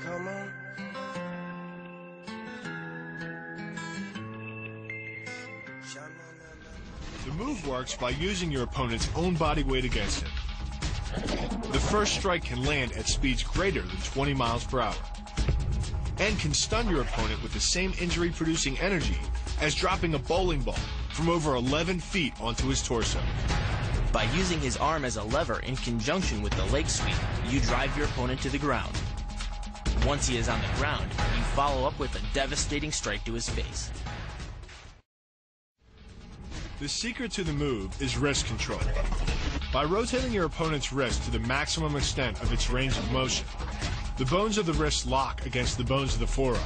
Come on. The move works by using your opponent's own body weight against him. The first strike can land at speeds greater than 20 miles per hour and can stun your opponent with the same injury-producing energy as dropping a bowling ball from over 11 feet onto his torso. By using his arm as a lever in conjunction with the leg sweep, you drive your opponent to the ground. Once he is on the ground, you follow up with a devastating strike to his face. The secret to the move is wrist control. By rotating your opponent's wrist to the maximum extent of its range of motion, the bones of the wrist lock against the bones of the forearm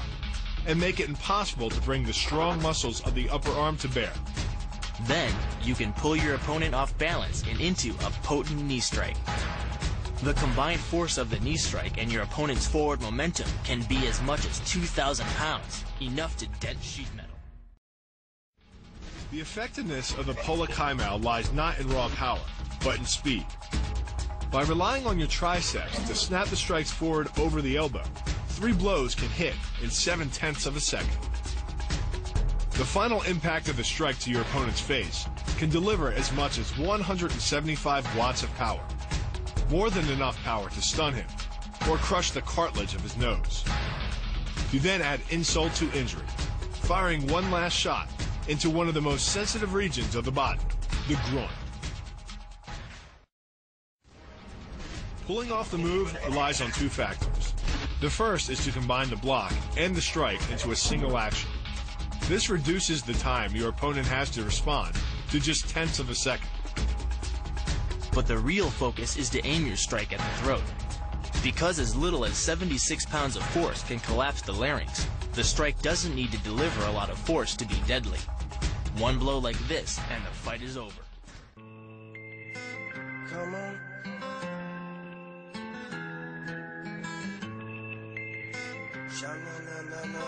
and make it impossible to bring the strong muscles of the upper arm to bear. Then, you can pull your opponent off balance and into a potent knee strike. The combined force of the knee strike and your opponent's forward momentum can be as much as 2,000 pounds, enough to dent sheet metal. The effectiveness of the Pola Kaimao lies not in raw power, but in speed. By relying on your triceps to snap the strikes forward over the elbow, 3 blows can hit in 7/10 of a second. The final impact of the strike to your opponent's face can deliver as much as 175 watts of power, more than enough power to stun him or crush the cartilage of his nose. You then add insult to injury, firing one last shot into one of the most sensitive regions of the body, the groin. Pulling off the move relies on 2 factors. The first is to combine the block and the strike into a single action. This reduces the time your opponent has to respond to just 1/10 of a second. But the real focus is to aim your strike at the throat. Because as little as 76 pounds of force can collapse the larynx, the strike doesn't need to deliver a lot of force to be deadly. One blow like this, and the fight is over. Come on. Sha-na-na-na-na.